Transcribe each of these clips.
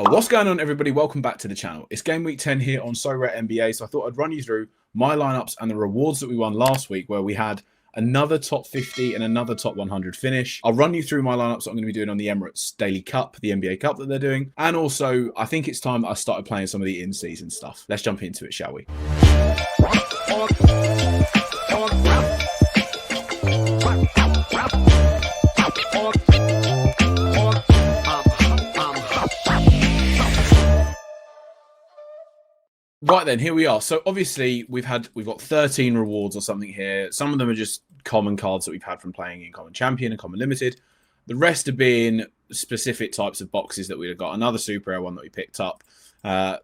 Oh, what's going on, everybody? Welcome back to the channel. It's game week 10 here on Sorare NBA, so I thought I'd run you through my lineups and the rewards that we won last week, where we had another top 50 and another top 100 finish. I'll run you through my lineups that I'm going to be doing on the Emirates Daily Cup, the NBA Cup that they're doing, and also I think it's time that I started playing some of the in-season stuff. Let's jump into it, shall we? Right then, here we are. So obviously we've got 13 rewards or something here. Some of them are just common cards that we've had from playing in Common Champion and Common Limited. The rest are being specific types of boxes that we've got. Another super rare one that we picked up.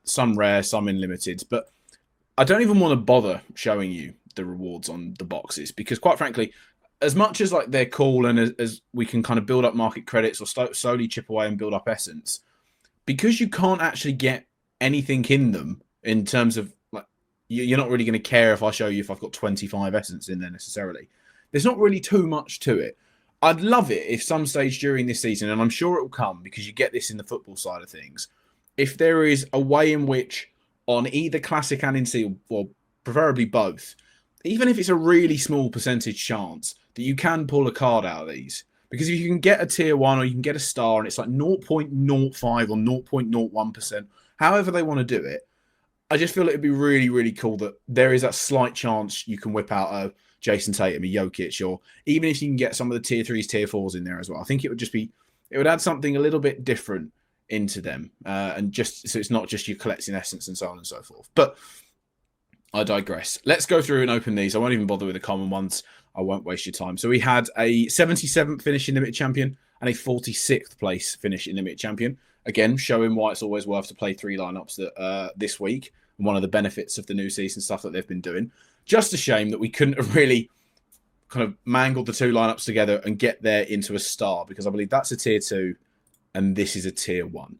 Some rare, some in limited. But I don't even want to bother showing you the rewards on the boxes because, quite frankly, as much as like they're cool and as we can kind of build up market credits or slowly chip away and build up essence, because you can't actually get anything in them. In terms of, like, you're not really going to care if I show you if I've got 25 essence in there necessarily. There's not really too much to it. I'd love it if some stage during this season, and I'm sure it will come because you get this in the football side of things, if there is a way in which on either Classic and in Seal, or preferably both, even if it's a really small percentage chance that you can pull a card out of these. Because if you can get a tier 1 or you can get a star and it's like 0.05 or 0.01%, however they want to do it, I just feel it'd be really, really cool that there is that slight chance you can whip out a Jason Tatum, a Jokic, or even if you can get some of the tier 3s, tier 4s in there as well. I think it would just be, it would add something a little bit different into them. And just so it's not just you collecting essence and so on and so forth. But I digress. Let's go through and open these. I won't even bother with the common ones. I won't waste your time. So we had a 77th finish in Limited Champion and a 46th place finish in Limited Champion. Again, showing why it's always worth to play 3 lineups that, this week. And one of the benefits of the new season stuff that they've been doing. Just a shame that we couldn't have really kind of mangled the 2 lineups together and get there into a star, because I believe that's a tier 2 and this is a tier 1.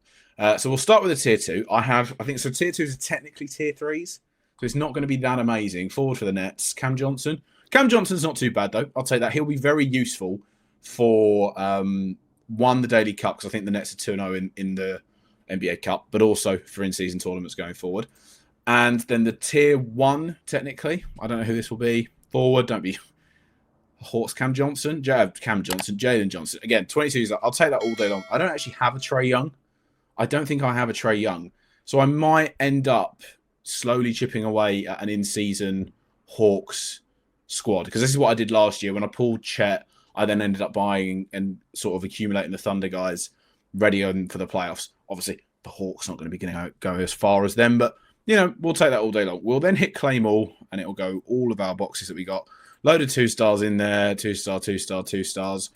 So we'll start with a tier 2. I think so. Tier 2s are technically tier 3s, so it's not going to be that amazing. Forward for the Nets, Cam Johnson. Cam Johnson's not too bad though. I'll take that. He'll be very useful for the Daily Cup, because I think the Nets are 2-0 in the NBA Cup, but also for in-season tournaments going forward. And then the tier 1, technically, I don't know who this will be. Forward, don't be Hawks, Cam Johnson, Jalen Johnson. Again, 22s, I'll take that all day long. I don't actually have a Trae Young. I don't think I have a Trae Young. So I might end up slowly chipping away at an in-season Hawks squad, because this is what I did last year. When I pulled Chet, I then ended up buying and sort of accumulating the Thunder guys ready for the playoffs. Obviously, the Hawks not going to be going to go as far as them, but you know, we'll take that all day long. We'll then hit claim all, and it'll go all of our boxes that we got. Load of 2 stars in there, 2 star, 2 star, 2 stars.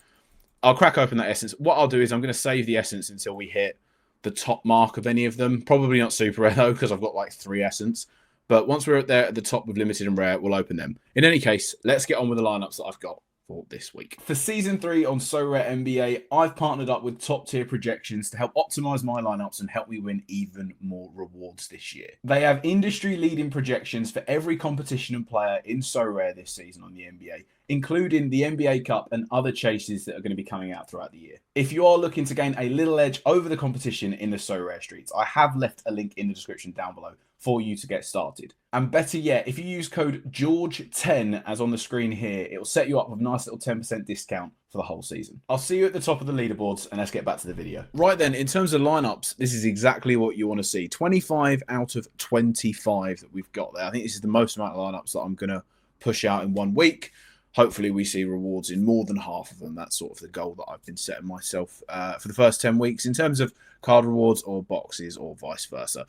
I'll crack open that essence. What I'll do is I'm going to save the essence until we hit the top mark of any of them. Probably not super rare though, because I've got like 3 essence. But once we're there at the top with limited and rare, we'll open them. In any case, let's get on with the lineups that I've got for this week. For season 3 on Sorare NBA, I've partnered up with top tier projections to help optimize my lineups and help me win even more rewards this year. They have industry leading projections for every competition and player in Sorare this season on the NBA, including the NBA Cup and other chases that are going to be coming out throughout the year. If you are looking to gain a little edge over the competition in the Sorare streets, I have left a link in the description down below for you to get started. And better yet, if you use code GW10 as on the screen here, it will set you up with a nice little 10% discount for the whole season. I'll see you at the top of the leaderboards, and let's get back to the video. Right then, in terms of lineups, this is exactly what you want to see. 25 out of 25 that we've got there. I think this is the most amount of lineups that I'm going to push out in 1 week. Hopefully we see rewards in more than half of them. That's sort of the goal that I've been setting myself for the first 10 weeks in terms of card rewards or boxes or vice versa.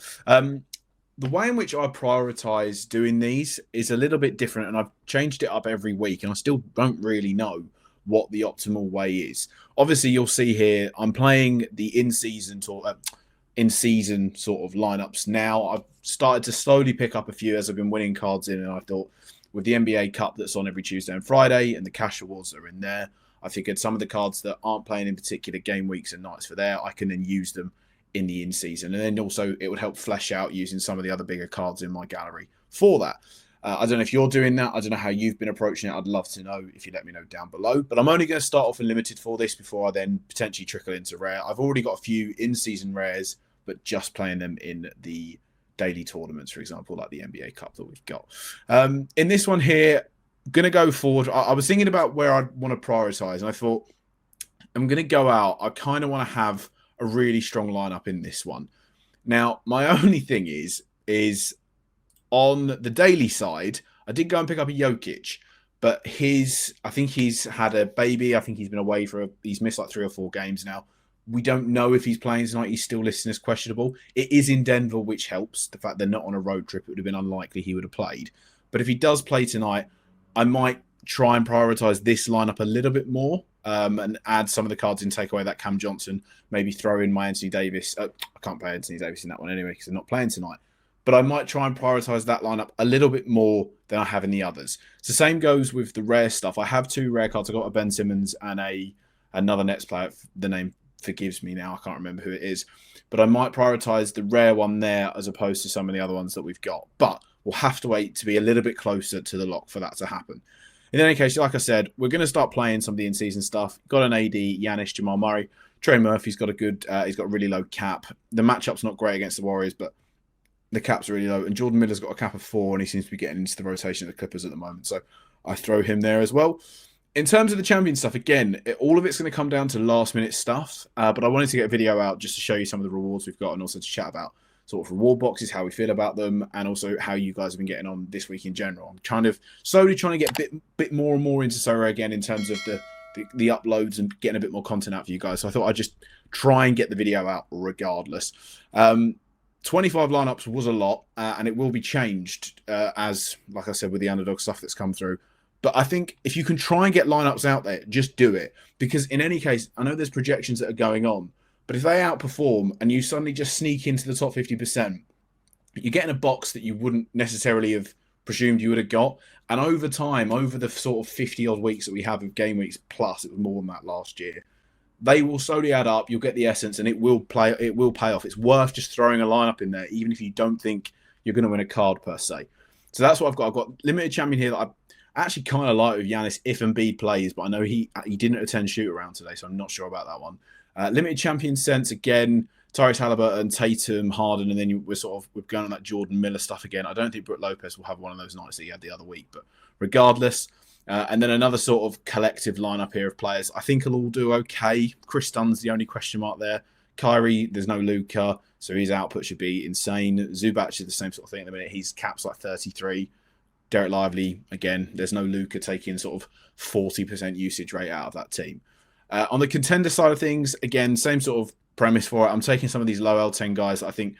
The way in which I prioritize doing these is a little bit different, and I've changed it up every week, and I still don't really know what the optimal way is. Obviously, you'll see here, I'm playing the in-season sort of lineups now. I've started to slowly pick up a few as I've been winning cards in, and I thought with the NBA Cup that's on every Tuesday and Friday, and the cash rewards that are in there, I figured some of the cards that aren't playing in particular game weeks and nights for there, I can then use them in the in-season. And then also it would help flesh out using some of the other bigger cards in my gallery for that. I don't know if you're doing that. I don't know how you've been approaching it. I'd love to know if you let me know down below. But I'm only going to start off in limited for this before I then potentially trickle into rare. I've already got a few in-season rares but just playing them in the daily tournaments, for example, like the NBA Cup that we've got. In this one here, going to go forward. I was thinking about where I'd want to prioritize, and I thought I'm going to go out. I kind of want to have a really strong lineup in this one. Now, my only thing is on the daily side, I did go and pick up a Jokic, but I think he's had a baby. I think he's been away he's missed like 3 or 4 games now. We don't know if he's playing tonight. He's still listed as questionable. It is in Denver, which helps. The fact they're not on a road trip, it would have been unlikely he would have played. But if he does play tonight, I might try and prioritize this lineup a little bit more and add some of the cards in, take away that Cam Johnson, maybe throw in my Anthony Davis. I can't play Anthony Davis in that one anyway because they're not playing tonight. But I might try and prioritize that lineup a little bit more than I have in the others. So same goes with the rare stuff. I have 2 rare cards. I've got a Ben Simmons and another Nets player. The name forgives me now. I can't remember who it is. But I might prioritize the rare one there as opposed to some of the other ones that we've got. But we'll have to wait to be a little bit closer to the lock for that to happen. In any case, like I said, we're going to start playing some of the in-season stuff. Got an AD, Giannis, Jamal Murray. Trey Murphy's got he's got a really low cap. The matchup's not great against the Warriors, but the cap's really low. And Jordan Miller's got a cap of 4, and he seems to be getting into the rotation of the Clippers at the moment. So I throw him there as well. In terms of the champion stuff, again, all of it's going to come down to last-minute stuff. But I wanted to get a video out just to show you some of the rewards we've got and also to chat about sort of reward boxes, how we feel about them, and also how you guys have been getting on this week in general. I'm kind of slowly trying to get a bit more and more into Sorare again in terms of the uploads and getting a bit more content out for you guys. So I thought I'd just try and get the video out regardless. 25 lineups was a lot, and it will be changed as, like I said, with the underdog stuff that's come through. But I think if you can try and get lineups out there, just do it. Because in any case, I know there's projections that are going on, but if they outperform and you suddenly just sneak into the top 50%, you're getting a box that you wouldn't necessarily have presumed you would have got. And over time, over the sort of 50-odd weeks that we have of game weeks, plus it was more than that last year, they will slowly add up. You'll get the essence, and it will pay off. It's worth just throwing a lineup in there, even if you don't think you're going to win a card per se. So that's what I've got. I've got limited champion here that I actually kind of like with Giannis if Embiid plays, but I know he didn't attend shoot around today, so I'm not sure about that one. Limited champion sense again. Tyrese Halliburton, Tatum, Harden, and then we're going on that Jordan Miller stuff again. I don't think Brook Lopez will have one of those nights that he had the other week, but regardless. And then another sort of collective lineup here of players. I think it'll all do okay. Chris Dunn's the only question mark there. Kyrie, there's no Luka, so his output should be insane. Zubac is the same sort of thing at the minute. He's caps like 33. Derek Lively, again, there's no Luka taking sort of 40% usage rate out of that team. On the contender side of things, again, same sort of premise for it. I'm taking some of these low L10 guys that I think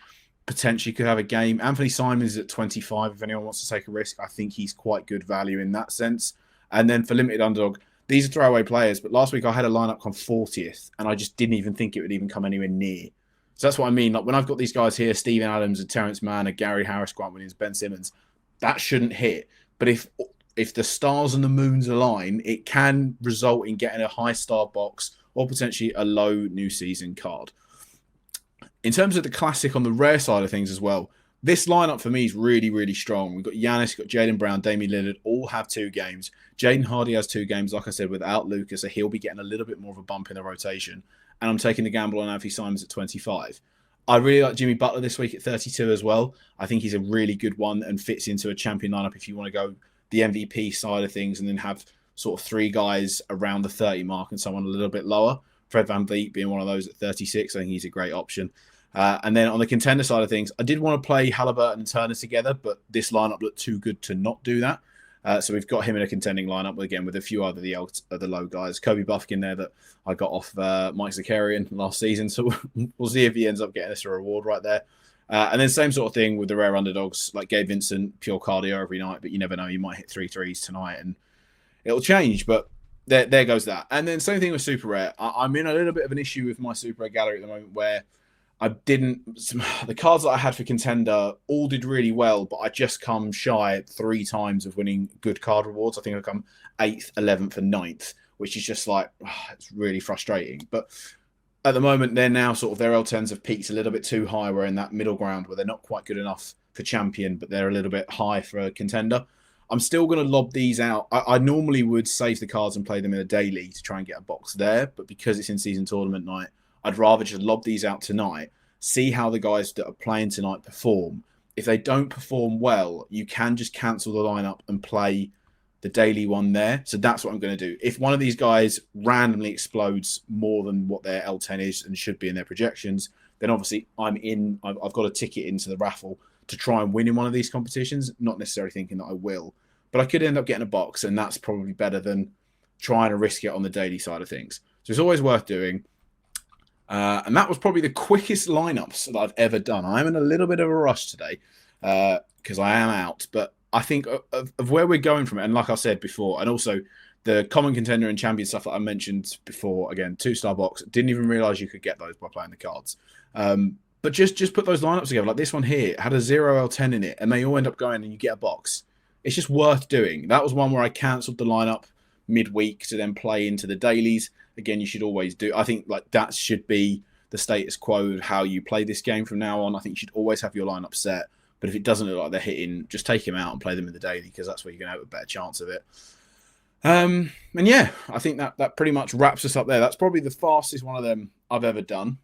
potentially could have a game. Anthony Simons is at 25. If anyone wants to take a risk, I think he's quite good value in that sense. And then for limited underdog, these are throwaway players. But last week I had a lineup come 40th, and I just didn't even think it would even come anywhere near. So that's what I mean. Like when I've got these guys here, Steven Adams, a Terrence Mann, a Gary Harris, Grant Williams, Ben Simmons, that shouldn't hit. But if the stars and the moons align, it can result in getting a high star box or potentially a low new season card. In terms of the classic on the rare side of things as well, this lineup for me is really, really strong. We've got Giannis, we've got Jaylen Brown, Damian Lillard, all have 2 games. Jaden Hardy has 2 games, like I said, without Luka, so he'll be getting a little bit more of a bump in the rotation. And I'm taking the gamble on Anthony Simons at 25. I really like Jimmy Butler this week at 32 as well. I think he's a really good one and fits into a champion lineup if you want to go the MVP side of things and then have sort of 3 guys around the 30 mark and someone a little bit lower. Fred VanVleet being one of those at 36. I think he's a great option. And then on the contender side of things, I did want to play Halliburton and Turner together, but this lineup looked too good to not do that. So we've got him in a contending lineup again with a few other the low guys. Kobe Buffkin there that I got off Mike Zakarian last season. So we'll see if he ends up getting us a reward right there. And then same sort of thing with the rare underdogs like Gabe Vincent, pure cardio every night, but you never know. You might hit 3 threes tonight and it'll change, but there goes that. And then same thing with super rare. I'm in a little bit of an issue with my super rare gallery at the moment where the cards that I had for contender all did really well, but I just come shy 3 times of winning good card rewards. I think I come 8th, 11th, and 9th, which is just like, it's really frustrating. But at the moment, they're now sort of their L10s have peaked a little bit too high. We're in that middle ground where they're not quite good enough for champion, but they're a little bit high for a contender. I'm still going to lob these out. I normally would save the cards and play them in a daily to try and get a box there, but because it's in season tournament night, I'd rather just lob these out tonight, see how the guys that are playing tonight perform. If they don't perform well, you can just cancel the lineup and play the daily one there. So that's what I'm going to do. If one of these guys randomly explodes more than what their L10 is and should be in their projections, then obviously I've got a ticket into the raffle to try and win in one of these competitions, not necessarily thinking that I will. But I could end up getting a box, and that's probably better than trying to risk it on the daily side of things. So it's always worth doing. And that was probably the quickest lineups that I've ever done. I'm in a little bit of a rush today because I am out. But I think of where we're going from it, and like I said before, and also the common contender and champion stuff that I mentioned before, again, 2-star box, didn't even realize you could get those by playing the cards. But just put those lineups together. Like this one here had a 0L10 in it, and they all end up going and you get a box. It's just worth doing. That was one where I cancelled the lineup midweek to then play into the dailies. Again, you should always do. I think like that should be the status quo of how you play this game from now on. I think you should always have your lineup set. But if it doesn't look like they're hitting, just take them out and play them in the daily, because that's where you're going to have a better chance of it. And yeah, I think that pretty much wraps us up there. That's probably the fastest one of them I've ever done.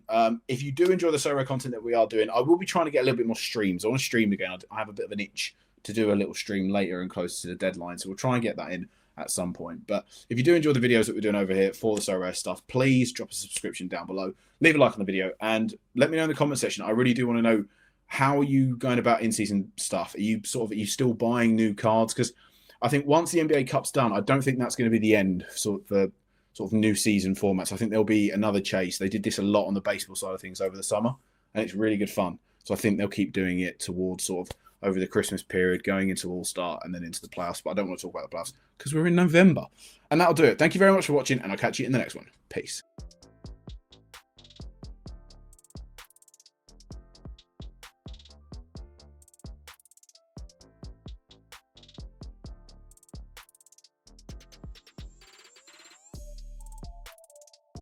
If you do enjoy the Sorare content that we are doing, I will be trying to get a little bit more streams. I want to stream again. I have a bit of an itch to do a little stream later and closer to the deadline. So we'll try and get that in at some point. But if you do enjoy the videos that we're doing over here for the Sorare stuff, please drop a subscription down below. Leave a like on the video and let me know in the comment section. I really do want to know, how are you going about in-season stuff? Are you still buying new cards? Because I think once the NBA Cup's done, I don't think that's going to be the end for sort of new season formats. I think there'll be another chase. They did this a lot on the baseball side of things over the summer, and it's really good fun. So I think they'll keep doing it towards sort of over the Christmas period, going into All-Star and then into the playoffs. But I don't want to talk about the playoffs because we're in November. And that'll do it. Thank you very much for watching, and I'll catch you in the next one. Peace.